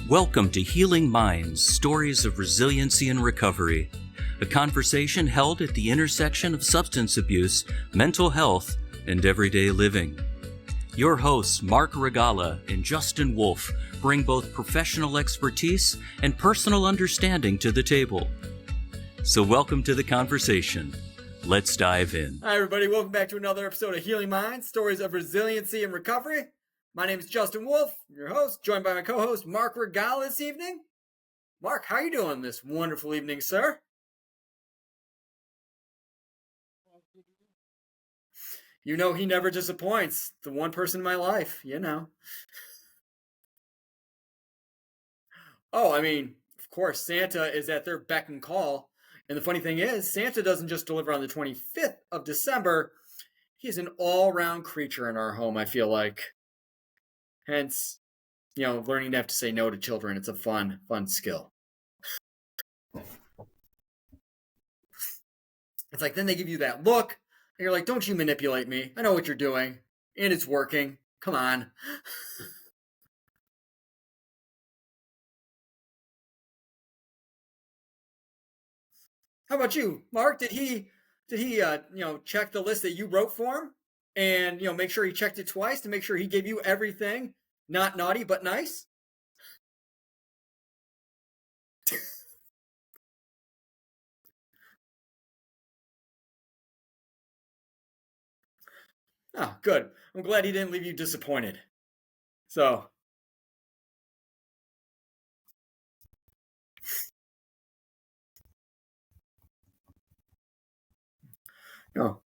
Welcome to Healing Minds, Stories of Resiliency and Recovery, a conversation held at the intersection of substance abuse, mental health, and everyday living. Your hosts, Marc and Justin Wolf, bring both professional expertise and personal understanding to the table. So welcome to the conversation. Let's dive in. Hi, everybody. Welcome back to another episode of Healing Minds, Stories of Resiliency and Recovery. My name is Justin Wolf, your host, joined by my co-host, Marc this evening. Marc, how are you doing this wonderful evening, sir? You know he never disappoints. The one person in my life, you know. Oh, I mean, of course, Santa is at their beck and call. And the funny thing is, Santa doesn't just deliver on the 25th of December. He's an all-round creature in our home, I feel like. Hence, learning to have to say no to children. It's a fun skill. It's like, then they give you that look, and you're like, don't you manipulate me. I know what you're doing, and it's working. Come on. How about you, Marc? Did he check the list that you wrote for him? And, make sure he checked it twice to make sure he gave you everything, not naughty, but nice? Oh, good. I'm glad he didn't leave you disappointed. So. Oh.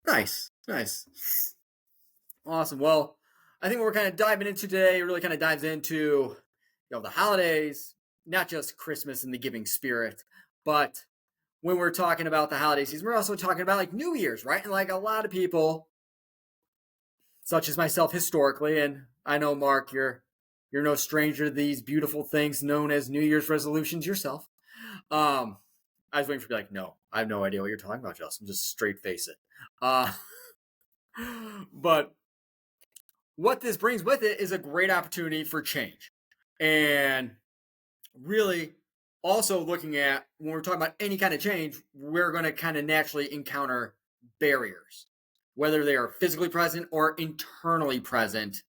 Nice. Awesome. Well, I think what we're kind of diving into today really kind of dives into, the holidays, not just Christmas and the giving spirit, but when we're talking about the holiday season, we're also talking about like New Year's, right? And like a lot of people, such as myself historically, and I know, Marc, you're no stranger to these beautiful things known as New Year's resolutions yourself. I was waiting for you to be like, no, I have no idea what you're talking about, Justin. Just straight face it. But what this brings with it is a great opportunity for change. And really also looking at, when we're talking about any kind of change, we're going to kind of naturally encounter barriers, whether they are physically present or internally present,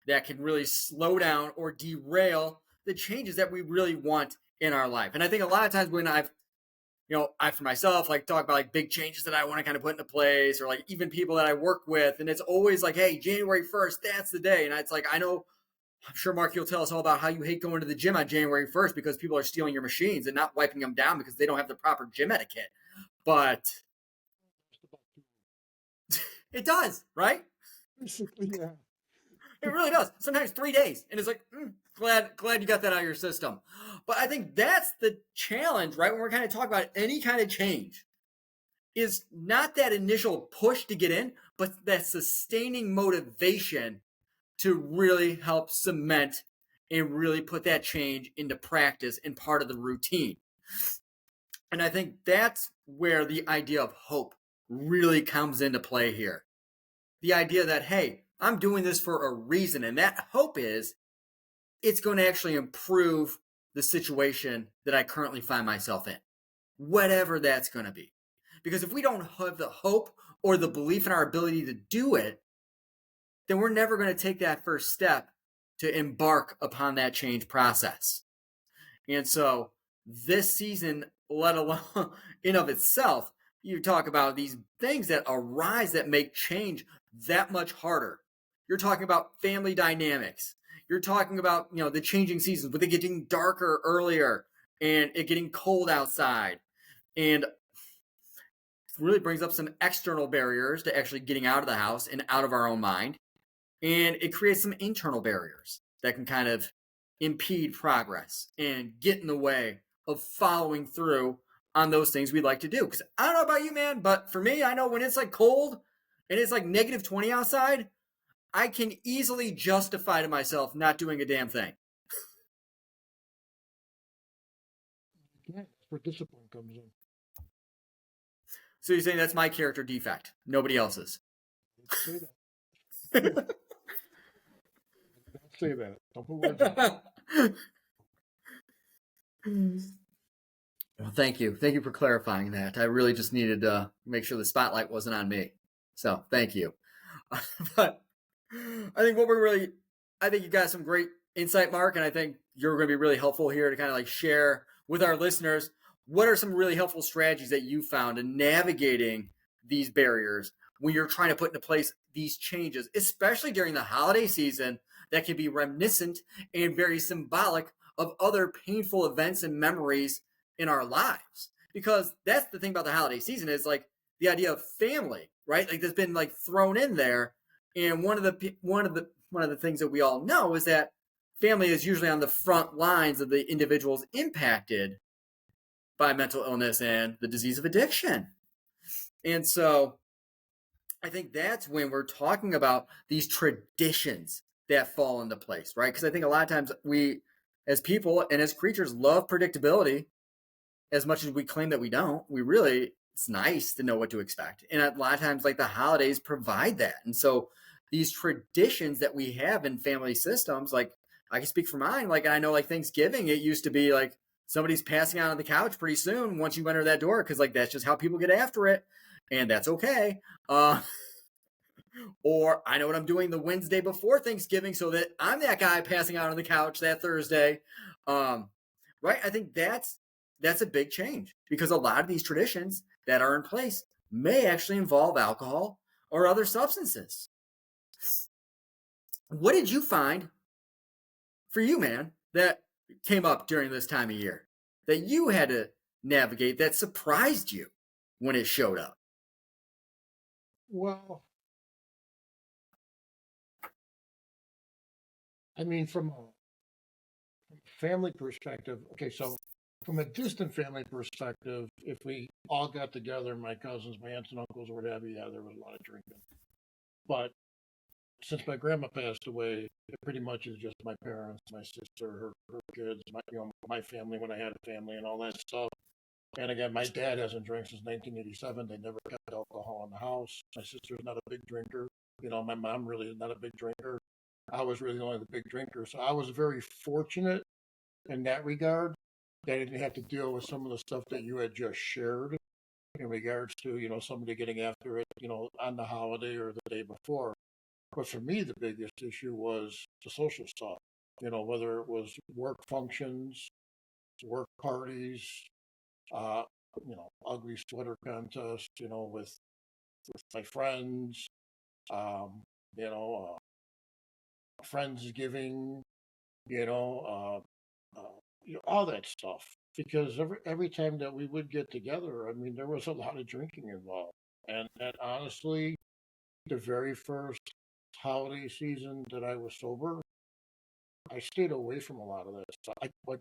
that can really slow down or derail the changes that we really want in our life. And I think a lot of times when I for myself, like talk about like big changes that I want to kind of put into place, or like even people that I work with, and it's always like, hey, January 1st, that's the day. And it's like, I'm sure, Marc, you'll tell us all about how you hate going to the gym on January 1st because people are stealing your machines and not wiping them down because they don't have the proper gym etiquette. But it does, right? Basically, yeah. It really does. Sometimes 3 days. And it's like, glad you got that out of your system. But I think that's the challenge, right? When we're kind of talking about any kind of change, is not that initial push to get in, but that sustaining motivation to really help cement and really put that change into practice and part of the routine. And I think that's where the idea of hope really comes into play here. The idea that, hey, I'm doing this for a reason. And that hope is it's going to actually improve the situation that I currently find myself in, whatever that's going to be. Because if we don't have the hope or the belief in our ability to do it, then we're never going to take that first step to embark upon that change process. And so this season, let alone in of itself, you talk about these things that arise that make change that much harder. You're talking about family dynamics. You're talking about, the changing seasons, with it getting darker earlier and it getting cold outside. And it really brings up some external barriers to actually getting out of the house and out of our own mind. And it creates some internal barriers that can kind of impede progress and get in the way of following through on those things we'd like to do. Because I don't know about you, man, but for me, I know when it's like cold and it's like negative 20 outside, I can easily justify to myself not doing a damn thing. Yeah, that's where discipline comes in. So you're saying that's my character defect, nobody else's? Say that. say that. Don't put words in. Well, thank you. Thank you for clarifying that. I really just needed to make sure the spotlight wasn't on me. So thank you. But I think I think you got some great insight, Mark, and I think you're going to be really helpful here to kind of like share with our listeners what are some really helpful strategies that you found in navigating these barriers when you're trying to put into place these changes, especially during the holiday season that can be reminiscent and very symbolic of other painful events and memories in our lives. Because that's the thing about the holiday season is like the idea of family, right? Like that's been like thrown in there. And one of the things that we all know is that family is usually on the front lines of the individuals impacted by mental illness and the disease of addiction. And so I think that's when we're talking about these traditions that fall into place, right? Because I think a lot of times we, as people and as creatures, love predictability as much as we claim that we don't. We really, it's nice to know what to expect. And a lot of times, like the holidays provide that. And so these traditions that we have in family systems, like I can speak for mine, like I know like Thanksgiving, it used to be like somebody's passing out on the couch pretty soon once you enter that door, because like that's just how people get after it. And that's okay. Or I know what I'm doing the Wednesday before Thanksgiving so that I'm that guy passing out on the couch that Thursday. Right? I think that's a big change because a lot of these traditions that are in place may actually involve alcohol or other substances. What did you find for you, man, that came up during this time of year that you had to navigate that surprised you when it showed up? Well, I mean, from a family perspective, okay, so from a distant family perspective, if we all got together, my cousins, my aunts and uncles, or whatever, yeah, there was a lot of drinking. But since my grandma passed away, it pretty much is just my parents, my sister, her kids, my family when I had a family and all that stuff. And again, my dad hasn't drank since 1987. They never kept alcohol in the house. My sister's not a big drinker. My mom really is not a big drinker. I was really only the big drinker. So I was very fortunate in that regard that I didn't have to deal with some of the stuff that you had just shared in regards to, somebody getting after it, on the holiday or the day before. But for me, the biggest issue was the social stuff, whether it was work functions, work parties, ugly sweater contest, with my friends, um, you know, Friendsgiving, you know, all that stuff. Because every time that we would get together, I mean, there was a lot of drinking involved. And honestly, the very first holiday season that I was sober, I stayed away from a lot of that stuff.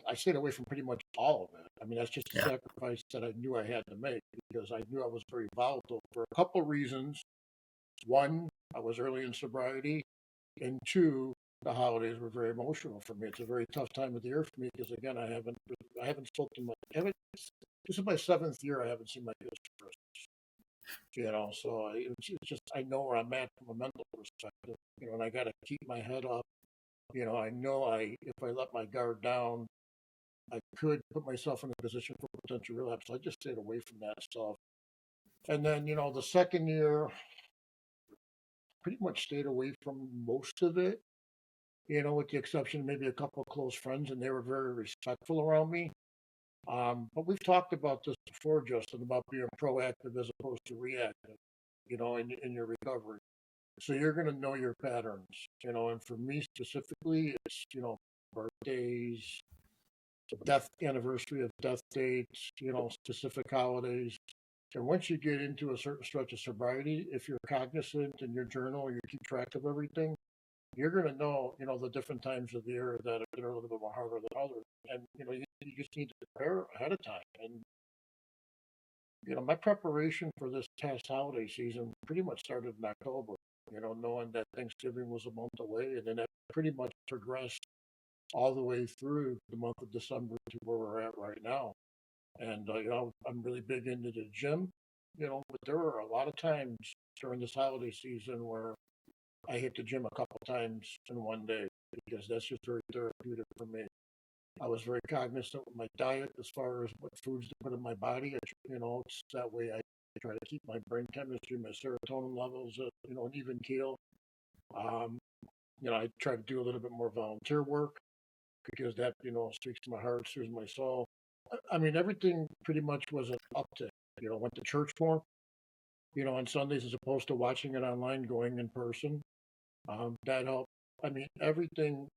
I stayed away from pretty much all of it. I mean, that's just a sacrifice that I knew I had to make because I knew I was very volatile for a couple of reasons. One, I was early in sobriety, and two, the holidays were very emotional for me. It's a very tough time of the year for me because again, I haven't spoken this is my 7th year. I haven't seen my kids for Christmas. So it's just I know where I'm at from a mental perspective. And I got to keep my head up. I know if I let my guard down, I could put myself in a position for potential relapse. So I just stayed away from that stuff. And then, the second year, pretty much stayed away from most of it, with the exception of maybe a couple of close friends, and they were very respectful around me. But we've talked about this before, Justin, about being proactive as opposed to reactive, in your recovery. So you're going to know your patterns, and for me specifically, it's, birthdays, death anniversary of death dates, specific holidays. And once you get into a certain stretch of sobriety, if you're cognizant in your journal, you keep track of everything, you're going to know, the different times of the year that are a little bit more harder than others. And, you just need to prepare ahead of time. And, my preparation for this past holiday season pretty much started in October, knowing that Thanksgiving was a month away. And then that pretty much progressed all the way through the month of December to where we're at right now. And, I'm really big into the gym, but there were a lot of times during this holiday season where I hit the gym a couple times in one day because that's just very therapeutic for me. I was very cognizant with my diet as far as what foods to put in my body. It's that way I try to keep my brain chemistry, my serotonin levels at, an even keel. Um, I try to do a little bit more volunteer work because that, speaks to my heart, soothes my soul. I mean, everything pretty much was an uptick. Went to church more, on Sundays as opposed to watching it online, going in person. That helped. I mean, everything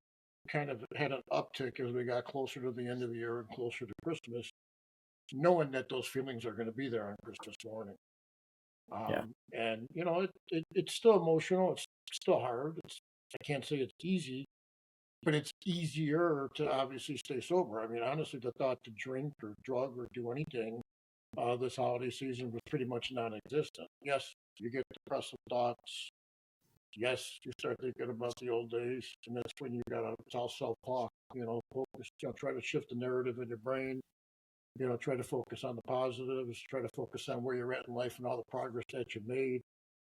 kind of had an uptick as we got closer to the end of the year and closer to Christmas, knowing that those feelings are going to be there on Christmas morning. Yeah. And it's still emotional. It's still hard. I can't say it's easy, but it's easier to obviously stay sober. I mean, honestly, the thought to drink or drug or do anything this holiday season was pretty much non-existent. Yes, you get depressive thoughts. Yes, you start thinking about the old days, and that's when you gotta. It's all self-talk. Focus. Try to shift the narrative in your brain. Try to focus on the positives. Try to focus on where you're at in life and all the progress that you made.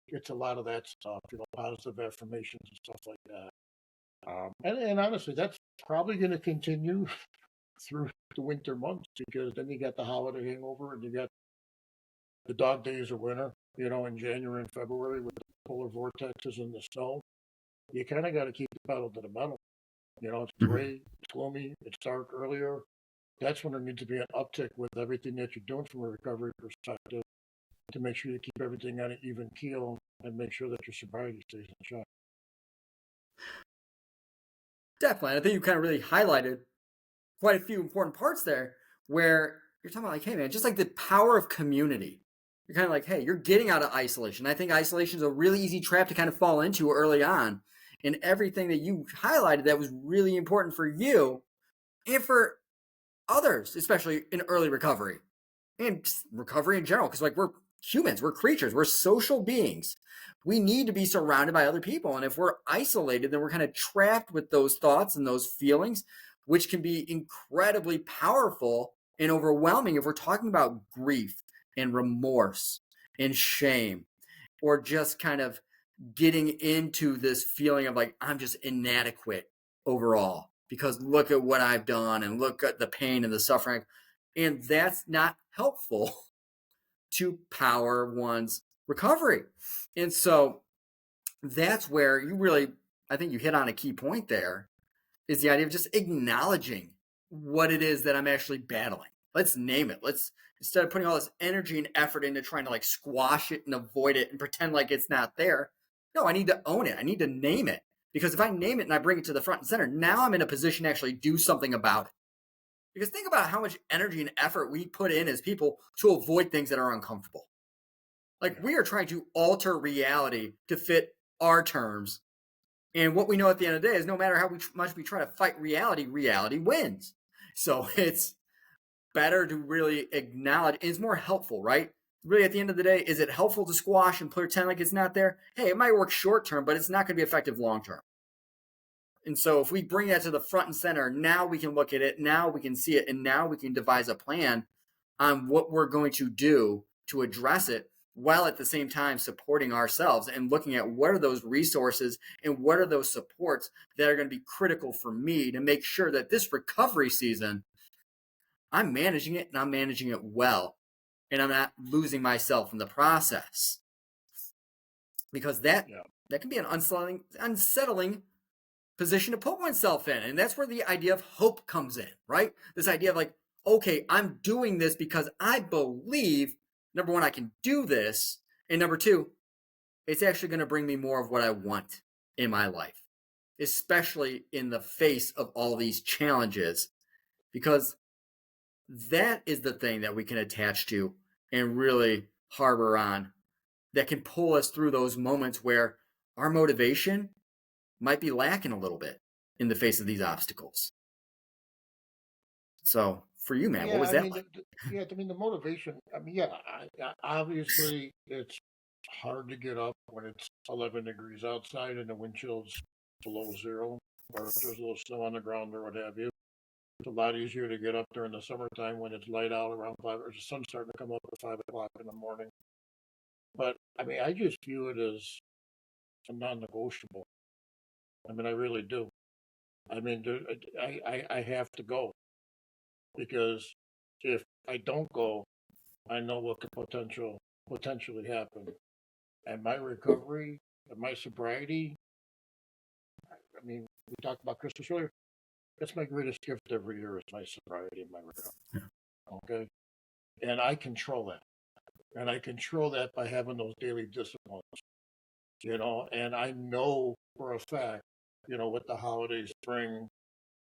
It's a lot of that stuff. Positive affirmations and stuff like that. And honestly, that's probably going to continue through the winter months because then you got the holiday hangover and you got the dog days of winter, in January and February with the polar vortexes and the snow. You kind of got to keep the pedal to the metal. It's Mhm. gray, it's gloomy, it's dark earlier. That's when there needs to be an uptick with everything that you're doing from a recovery perspective to make sure you keep everything on an even keel and make sure that your sobriety stays in check. Definitely. I think you kind of really highlighted quite a few important parts there where you're talking about like, hey man, just like the power of community. You're kind of like, hey, you're getting out of isolation. I think isolation is a really easy trap to kind of fall into early on. And everything that you highlighted that was really important for you and for others, especially in early recovery and recovery in general. Because like we're humans, we're creatures, we're social beings. We need to be surrounded by other people. And if we're isolated, then we're kind of trapped with those thoughts and those feelings, which can be incredibly powerful and overwhelming if we're talking about grief and remorse and shame, or just kind of getting into this feeling of like, I'm just inadequate overall because look at what I've done and look at the pain and the suffering. And that's not helpful to power one's recovery. And so that's where you really, I think you hit on a key point there, is the idea of just acknowledging what it is that I'm actually battling. Let's name it. Let's, instead of putting all this energy and effort into trying to like squash it and avoid it and pretend like it's not there. No, I need to own it. I need to name it. Because if I name it and I bring it to the front and center, now I'm in a position to actually do something about it. Because think about how much energy and effort we put in as people to avoid things that are uncomfortable. Like Yeah. we are trying to alter reality to fit our terms. And what we know at the end of the day is no matter how much we try to fight reality, reality wins. So it's better to really acknowledge. It's more helpful, right? Really, at the end of the day, is it helpful to squash and pretend like it's not there? Hey, it might work short term, but it's not going to be effective long term. And so if we bring that to the front and center, now we can look at it, now we can see it, and now we can devise a plan on what we're going to do to address it while at the same time supporting ourselves and looking at what are those resources and what are those supports that are going to be critical for me to make sure that this recovery season, I'm managing it and I'm managing it well. And I'm not losing myself in the process. Because that Yeah. can be an unsettling position to put oneself in. And that's where the idea of hope comes in, right? This idea of like, okay, I'm doing this because I believe, number one, I can do this. And number two, it's actually going to bring me more of what I want in my life, especially in the face of all these challenges, because that is the thing that we can attach to and really harbor on that can pull us through those moments where our motivation might be lacking a little bit in the face of these obstacles. So for you, man, what Yeah, was I that mean, like? the motivation. I mean, yeah, obviously it's hard to get up when it's 11 degrees outside and the wind chill's below zero, or if there's a little snow on the ground or what have you. It's a lot easier to get up during the summertime when it's light out around 5, or the sun's starting to come up at 5 o'clock in the morning. But I mean, I just view it as a non-negotiable. I mean, I really do. I mean, I have to go because if I don't go, I know what could potentially happen. And my recovery and my sobriety, I mean, we talked about Christmas earlier. That's my greatest gift every year is my sobriety and my recovery. Okay. And I control that. And I control that by having those daily disciplines, and I know for a fact, what the holidays bring,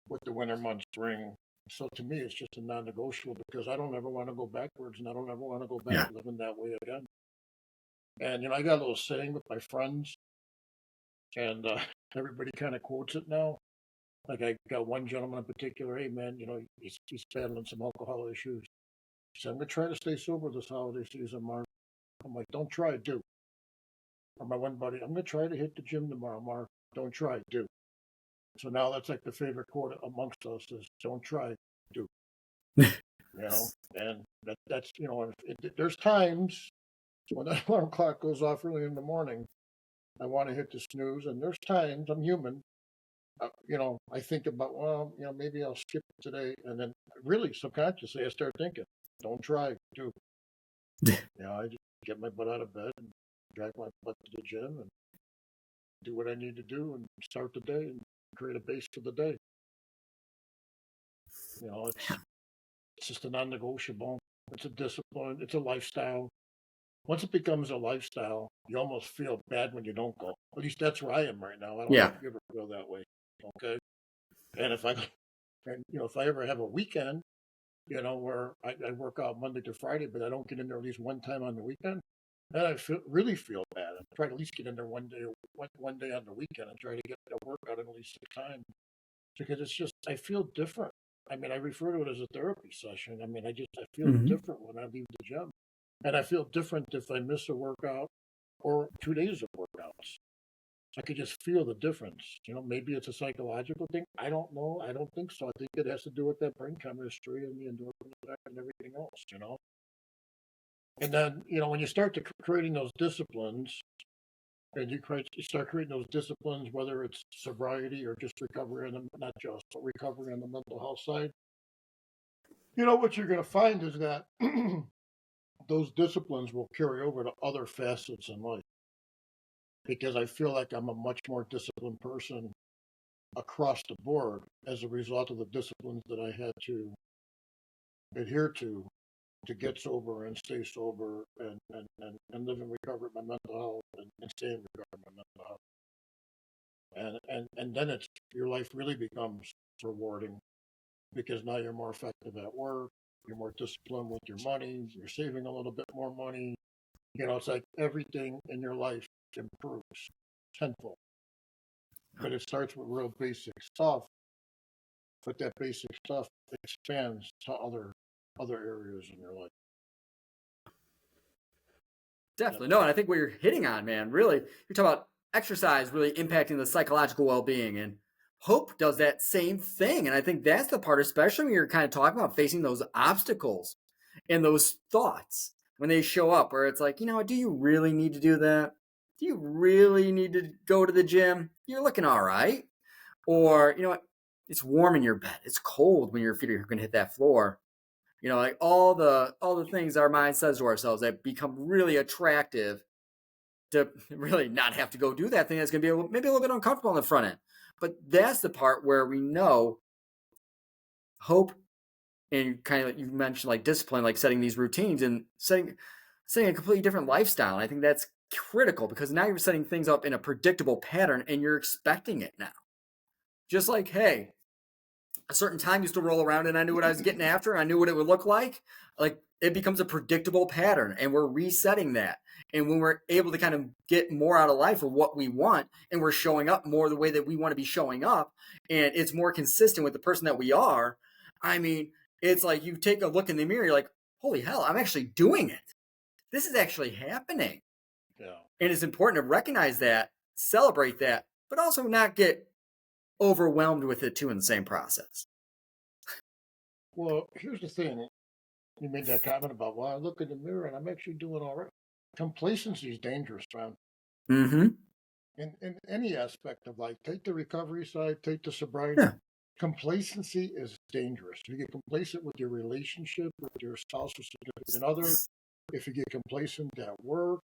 what the winter months bring. So to me, it's just a non-negotiable because I don't ever want to go backwards and I don't ever want to go back living that way again. And, I got a little saying with my friends and everybody kind of quotes it now. Like I got one gentleman in particular, hey man, he's battling some alcohol issues. He said, I'm going to try to stay sober this holiday season, Mark. I'm like, don't try, do. Or my one buddy, I'm going to try to hit the gym tomorrow, Mark. Don't try, do. So now that's like the favorite quote amongst us is don't try, do. And that's, there's times when that alarm clock goes off early in the morning, I want to hit the snooze. And there's times I'm human. I think about, well, maybe I'll skip it today. And then really subconsciously, I start thinking, don't try, do. I just get my butt out of bed and drag my butt to the gym and do what I need to do and start the day and create a base for the day. It's just a non-negotiable. It's a discipline. It's a lifestyle. Once it becomes a lifestyle, you almost feel bad when you don't go. At least that's where I am right now. I don't know if you ever feel that way. Okay. And if I ever have a weekend, where I work out Monday to Friday, but I don't get in there at least one time on the weekend, then I really feel bad. I try to at least get in there one day on the weekend and try to get a workout at least 6 times because it's just I feel different. I mean, I refer to it as a therapy session. I mean, I feel different when I leave the gym, and I feel different if I miss a workout or 2 days of workouts. I could just feel the difference. Maybe it's a psychological thing. I don't know. I don't think so. I think it has to do with that brain chemistry and the endorphin effect and everything else. And then, when you start creating those disciplines, and you start creating those disciplines, whether it's sobriety or just recovery, not just, but recovery on the mental health side, what you're going to find is that those disciplines will carry over to other facets in life. Because I feel like I'm a much more disciplined person across the board as a result of the disciplines that I had to adhere to get sober and stay sober and live in recovery of my mental health and stay in recovery of my mental health. And then your life really becomes rewarding because now you're more effective at work, you're more disciplined with your money, you're saving a little bit more money. It's like everything in your life improves tenfold. But it starts with real basic stuff, but that basic stuff expands to other areas in your life. Definitely. No, and I think what you're hitting on, man, really, you're talking about exercise really impacting the psychological well-being, and hope does that same thing. And I think that's the part, especially when you're kind of talking about facing those obstacles and those thoughts when they show up, where it's like, do you really need to do that? Do you really need to go to the gym? You're looking all right. Or, it's warm in your bed. It's cold when your feet are going to hit that floor. Like all the things our mind says to ourselves that become really attractive to really not have to go do that thing that's going to be maybe a little bit uncomfortable on the front end. But that's the part where we know hope and kind of, you mentioned like discipline, like setting these routines and setting a completely different lifestyle. And I think that's critical because now you're setting things up in a predictable pattern and you're expecting it now. Just like, hey, a certain time used to roll around and I knew what I was getting after. I knew what it would look like. Like it becomes a predictable pattern and we're resetting that. And when we're able to kind of get more out of life of what we want and we're showing up more the way that we want to be showing up and it's more consistent with the person that we are, I mean, it's like you take a look in the mirror, you're like, holy hell, I'm actually doing it. This is actually happening. Yeah. And it's important to recognize that, celebrate that, but also not get overwhelmed with it too in the same process. Well, here's the thing. You made that comment about, well, I look in the mirror and I'm actually doing all right. Complacency is dangerous, man. Mm-hmm. in any aspect of life. Take the recovery side, take the sobriety. Yeah. Complacency is dangerous. If you get complacent with your relationship with your spouse or significant other, if you get complacent at work,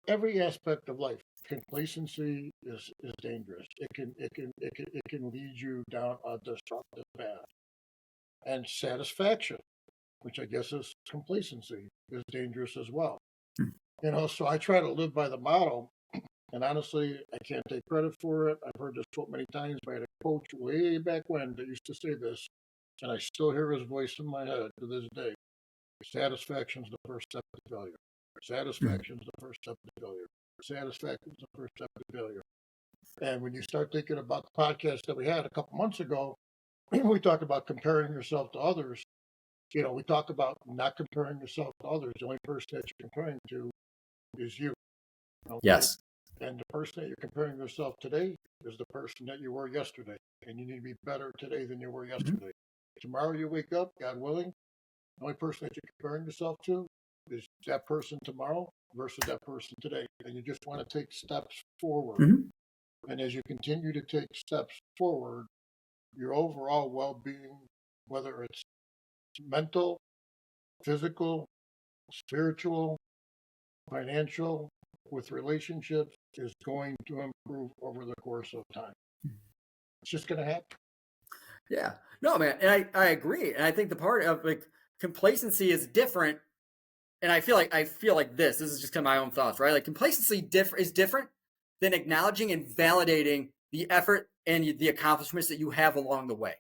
every aspect of life, complacency is dangerous. It can lead you down a destructive path. And satisfaction, which I guess is complacency, is dangerous as well. So I try to live by the motto, and honestly, I can't take credit for it. I've heard this quote many times by a coach way back when that used to say this, and I still hear his voice in my head to this day. Satisfaction is the first step to failure. Satisfaction is the first step to failure. Satisfaction is the first step to failure. And when you start thinking about the podcast that we had a couple months ago, we talked about comparing yourself to others. We talk about not comparing yourself to others. The only person that you're comparing to is you. Okay? Yes. And the person that you're comparing yourself today is the person that you were yesterday. And you need to be better today than you were yesterday. Tomorrow you wake up, God willing, the only person that you're comparing yourself to is that person tomorrow versus that person today. And you just want to take steps forward. And as you continue to take steps forward, your overall well-being, whether it's mental, physical, spiritual, financial, with relationships, is going to improve over the course of time. It's just going to happen. Yeah. No, man. And I agree. And I think the part of complacency is different. And I feel like this is just kind of my own thoughts, right? Like complacency is different than acknowledging and validating the effort and the accomplishments that you have along the way.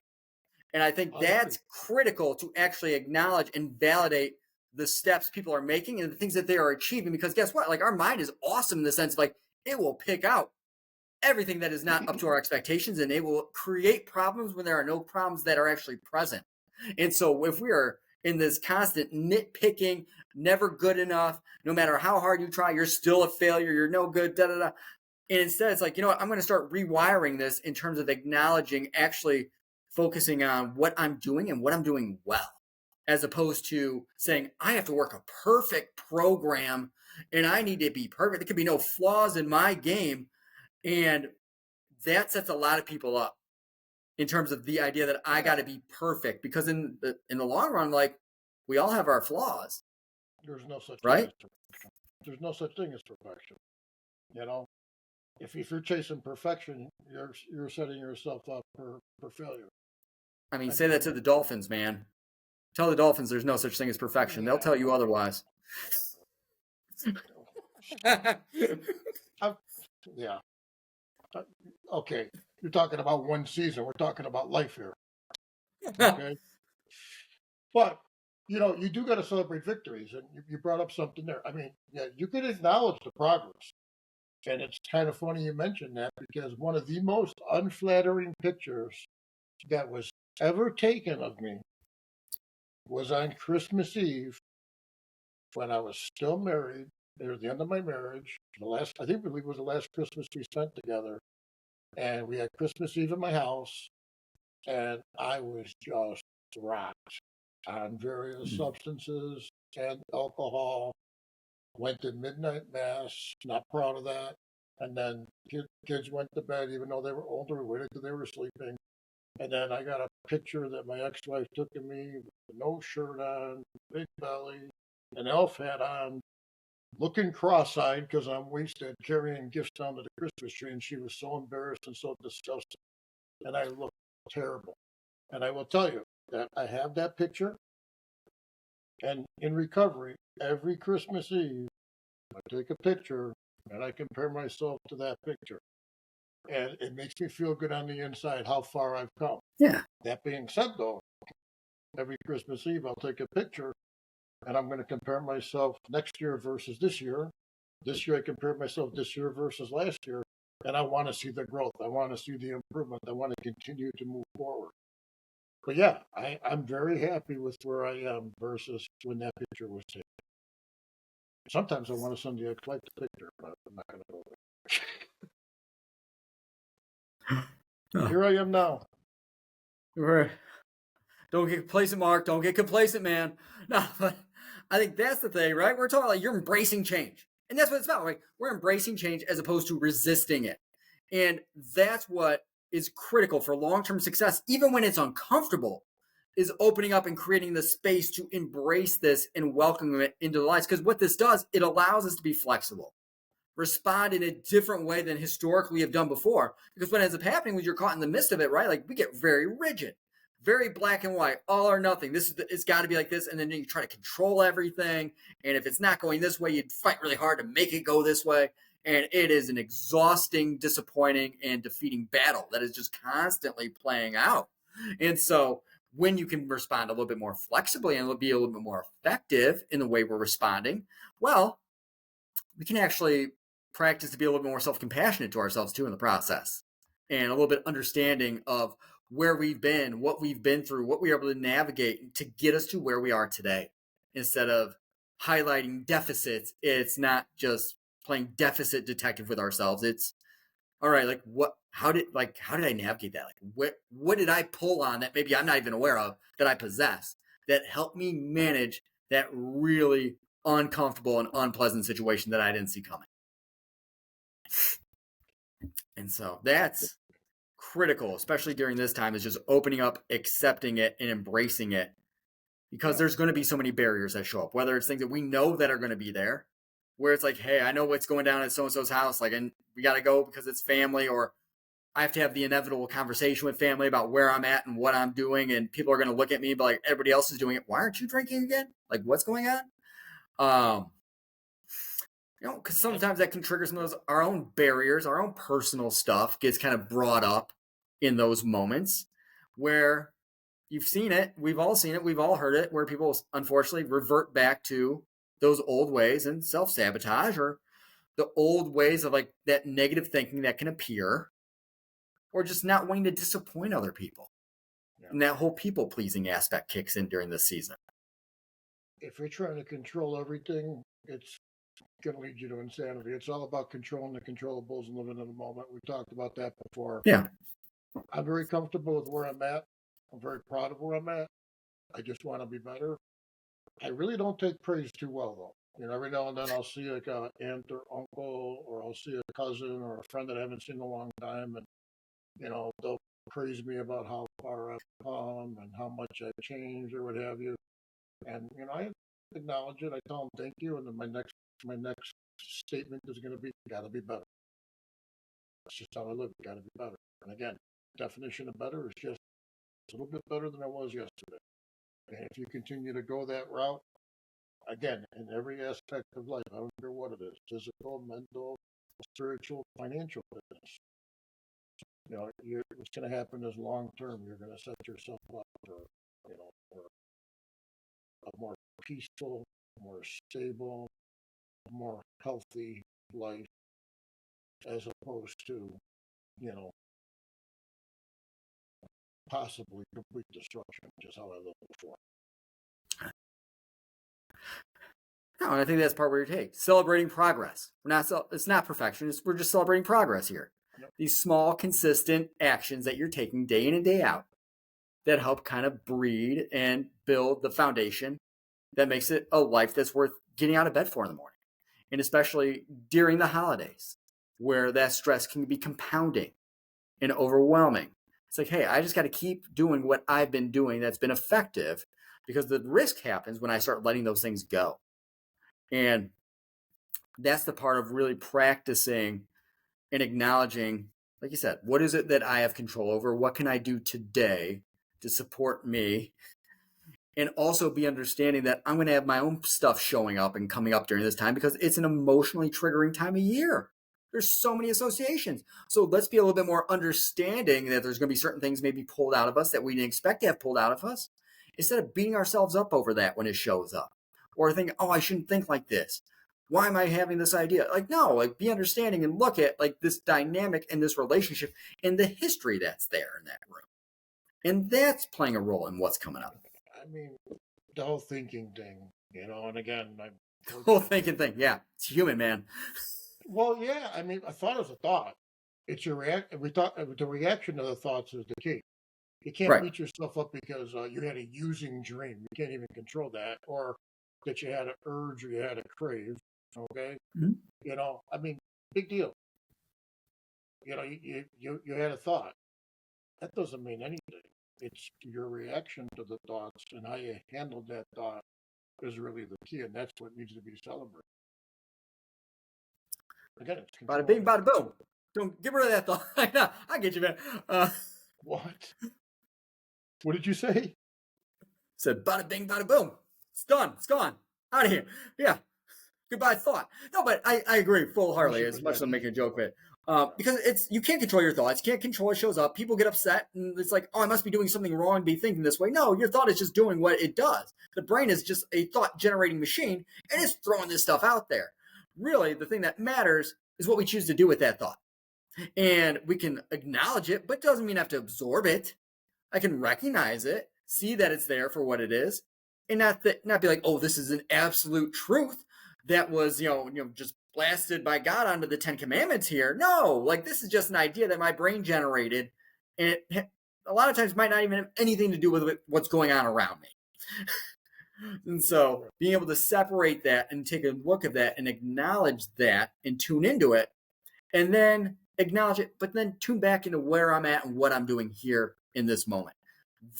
And I think that's critical to actually acknowledge and validate the steps people are making and the things that they are achieving. Because guess what? Like our mind is awesome in the sense of like it will pick out everything that is not up to our expectations, and it will create problems when there are no problems that are actually present. And so if we are in this constant nitpicking, never good enough, no matter how hard you try, you're still a failure, you're no good, da da da. And instead it's like, I'm going to start rewiring this in terms of acknowledging, actually focusing on what I'm doing and what I'm doing well, as opposed to saying, I have to work a perfect program and I need to be perfect. There could be no flaws in my game. And that sets a lot of people up in terms of the idea that I got to be perfect, because in the long run, like we all have our flaws. There's no such right? thing as perfection. There's no such thing as perfection. If you're chasing perfection, you're setting yourself up for failure. I mean, say that to the Dolphins, man. Tell the Dolphins there's no such thing as perfection. They'll tell you otherwise. Yeah. Okay. You're talking about one season. We're talking about life here. Okay. But, you do got to celebrate victories. And you brought up something there. I mean, yeah, you can acknowledge the progress. And it's kind of funny you mentioned that, because one of the most unflattering pictures that was ever taken of me was on Christmas Eve when I was still married. It was the end of my marriage. I think it was the last Christmas we spent together. And we had Christmas Eve at my house. And I was just rocked on various substances and alcohol. Went to midnight mass, not proud of that. And then kids went to bed, even though they were older, waited till they were sleeping. And then I got a picture that my ex-wife took of me with no shirt on, big belly, an elf hat on, looking cross-eyed because I'm wasted, carrying gifts down to the Christmas tree. And she was so embarrassed and so disgusted. And I looked terrible. And I will tell you that I have that picture. And in recovery, every Christmas Eve, I take a picture and I compare myself to that picture. And it makes me feel good on the inside how far I've come. Yeah. That being said, though, every Christmas Eve, I'll take a picture and I'm going to compare myself next year versus this year. This year, I compare myself this year versus last year. And I want to see the growth. I want to see the improvement. I want to continue to move forward. But yeah, I'm very happy with where I am versus when that picture was taken. Sometimes I want to send the ex-wife the picture, but I'm not going to go there. Here I am now. Don't get complacent, Mark. Don't get complacent, man. No, but I think that's the thing, right? We're talking like you're embracing change. And that's what it's about, right? We're embracing change as opposed to resisting it. And that's what is critical for long-term success, even when it's uncomfortable, is opening up and creating the space to embrace this and welcome it into the lives. Because what this does, it allows us to be flexible, respond in a different way than historically have done before. Because what ends up happening when you're caught in the midst of it, right? Like we get very rigid, very black and white, all or nothing. It's got to be like this, and then you try to control everything. And if it's not going this way, you fight really hard to make it go this way. And it is an exhausting, disappointing, and defeating battle that is just constantly playing out. And so when you can respond a little bit more flexibly and be a little bit more effective in the way we're responding, well, we can actually practice to be a little bit more self-compassionate to ourselves too in the process, and a little bit understanding of where we've been, what we've been through, what we were able to navigate to get us to where we are today. Instead of highlighting deficits, it's not just playing deficit detective with ourselves. It's all right, like how did I navigate that? Like what did I pull on that maybe I'm not even aware of that I possess that helped me manage that really uncomfortable and unpleasant situation that I didn't see coming. And so that's critical, especially during this time, is just opening up, accepting it, and embracing it, because there's going to be so many barriers that show up, whether it's things that we know that are going to be there, where it's like, hey, I know what's going down at so-and-so's house, like, and we got to go because it's family, or I have to have the inevitable conversation with family about where I'm at and what I'm doing, and people are going to look at me and be like, everybody else is doing it. Why aren't you drinking again? Like, what's going on? Because sometimes that can trigger some of those, our own barriers, our own personal stuff gets kind of brought up in those moments where you've seen it, we've all seen it, we've all heard it, where people unfortunately revert back to those old ways and self-sabotage, or the old ways of like that negative thinking that can appear, or just not wanting to disappoint other people. Yeah. And that whole people-pleasing aspect kicks in during this season. If you're trying to control everything, it's going to lead you to insanity. It's all about controlling the controllables and living in the moment. We talked about that before. Yeah. I'm very comfortable with where I'm at. I'm very proud of where I'm at. I just want to be better. I really don't take praise too well, though. Every now and then I'll see like an aunt or uncle, or I'll see a cousin or a friend that I haven't seen in a long time, and they'll praise me about how far I've come and how much I've changed or what have you. And I acknowledge it. I tell them thank you, and then my next statement is going to be, "Got to be better." That's just how I live. Got to be better. And again, definition of better is just a little bit better than I was yesterday. And if you continue to go that route, again, in every aspect of life, I don't care what it is, physical, mental, spiritual, financial business, what's going to happen is long term, you're going to set yourself up for a more peaceful, more stable, more healthy life, as opposed to, possibly complete destruction, which is how I lived before. No, and I think that's part where you take celebrating progress. It's not perfection. We're just celebrating progress here. Yep. These small, consistent actions that you're taking day in and day out that help kind of breed and build the foundation that makes it a life that's worth getting out of bed for in the morning. And especially during the holidays, where that stress can be compounding and overwhelming. It's like, hey, I just got to keep doing what I've been doing that's been effective, because the risk happens when I start letting those things go. And that's the part of really practicing and acknowledging, like you said, what is it that I have control over? What can I do today to support me? And also be understanding that I'm going to have my own stuff showing up and coming up during this time, because it's an emotionally triggering time of year. There's so many associations. So let's be a little bit more understanding that there's going to be certain things maybe pulled out of us that we didn't expect to have pulled out of us, instead of beating ourselves up over that when it shows up, or thinking, oh, I shouldn't think like this. Why am I having this idea? Like, no, like be understanding and look at like this dynamic and this relationship and the history that's there in that room. And that's playing a role in what's coming up. I mean, the whole thinking thing, and again, the whole thinking thing. Yeah. It's human, man. Well, yeah. I mean, a thought is a thought. It's your the reaction to the thoughts is the key. You can't beat yourself up because you had a using dream. You can't even control that, or that you had an urge or you had a crave. Okay, Mhm. I mean, big deal. You had a thought. That doesn't mean anything. It's your reaction to the thoughts and how you handled that thought is really the key, and that's what needs to be celebrated. Again, it's Bada control. bing, bada boom. Don't get rid of that thought. I get you, man. What? What did you say? Said bada bing, bada boom. It's done. It's gone. Out of here. Yeah. Goodbye thought. No, but I agree full heartedly, as much as I'm making a joke of it. Because you can't control your thoughts. You can't control what shows up. People get upset and it's like, oh, I must be doing something wrong to be thinking this way. No, your thought is just doing what it does. The brain is just a thought generating machine and it's throwing this stuff out there. Really, the thing that matters is what we choose to do with that thought. And we can acknowledge it, but it doesn't mean I have to absorb it. I can recognize it, see that it's there for what it is, and not be like, oh, this is an absolute truth that was, just blasted by God onto the 10 Commandments here. No, like this is just an idea that my brain generated, and it a lot of times might not even have anything to do with what's going on around me. And so being able to separate that and take a look at that and acknowledge that and tune into it, and then acknowledge it, but then tune back into where I'm at and what I'm doing here in this moment.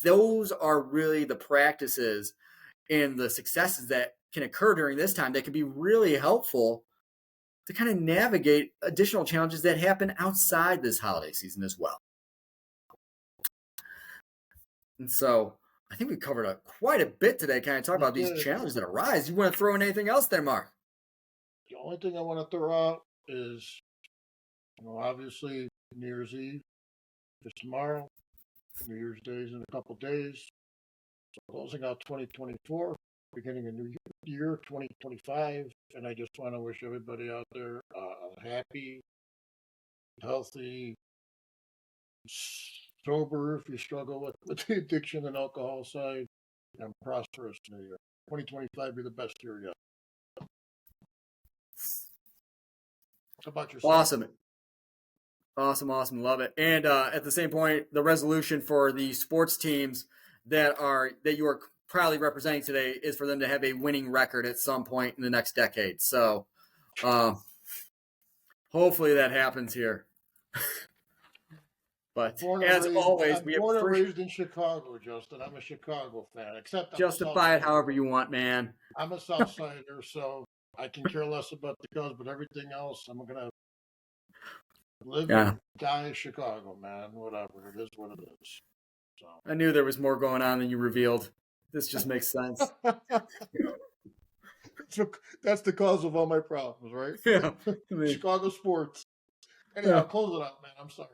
Those are really the practices and the successes that can occur during this time that can be really helpful to kind of navigate additional challenges that happen outside this holiday season as well. And so I think we covered quite a bit today, kind of talk about these challenges that arise. You want to throw in anything else there, Mark? The only thing I want to throw out is, obviously New Year's Eve is tomorrow. New Year's Day is in a couple days. So closing out 2024, beginning a new year, 2025. And I just want to wish everybody out there a happy, healthy, sober if you struggle with the addiction and alcohol side, and prosperous new year. 2025 be the best year yet. How about yourself? Awesome. Love it. And at the same point, the resolution for the sports teams that you are proudly representing today is for them to have a winning record at some point in the next decade. So hopefully that happens here. But as always, I'm born and raised in Chicago, Justin. I'm a Chicago fan. Except justify it however you want, man. I'm a Southsider, so I can care less about the Cubs, but everything else, I'm gonna live and die in Chicago, man. Whatever. It is what it is. So. I knew there was more going on than you revealed. This just makes sense. So that's the cause of all my problems, right? Yeah. Chicago sports. Anyhow, close it out, man. I'm sorry.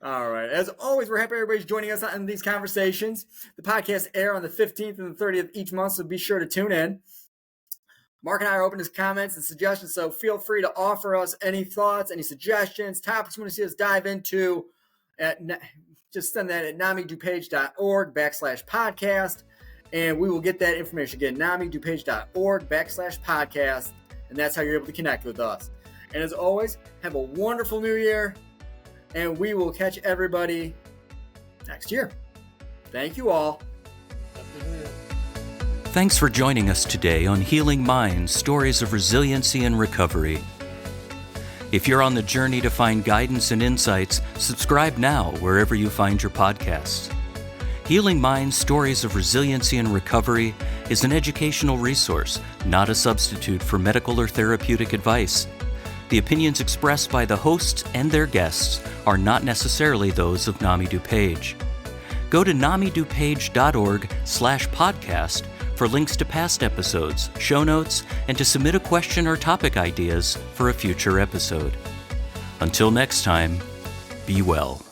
All right. As always, we're happy everybody's joining us on these conversations. The podcast air on the 15th and the 30th each month, so be sure to tune in. Mark and I are open to comments and suggestions, so feel free to offer us any thoughts, any suggestions, topics you want to see us dive into. Just send that at namidupage.org/podcast, and we will get that information. Again, namidupage.org/podcast, and that's how you're able to connect with us. And as always, have a wonderful new year, and we will catch everybody next year. Thank you all. Thanks for joining us today on Healing Minds, Stories of Resiliency and Recovery. If you're on the journey to find guidance and insights, subscribe now wherever you find your podcasts. Healing Minds, Stories of Resiliency and Recovery is an educational resource, not a substitute for medical or therapeutic advice. The opinions expressed by the hosts and their guests are not necessarily those of NAMI DuPage. Go to namidupage.org/podcast for links to past episodes, show notes, and to submit a question or topic ideas for a future episode. Until next time, be well.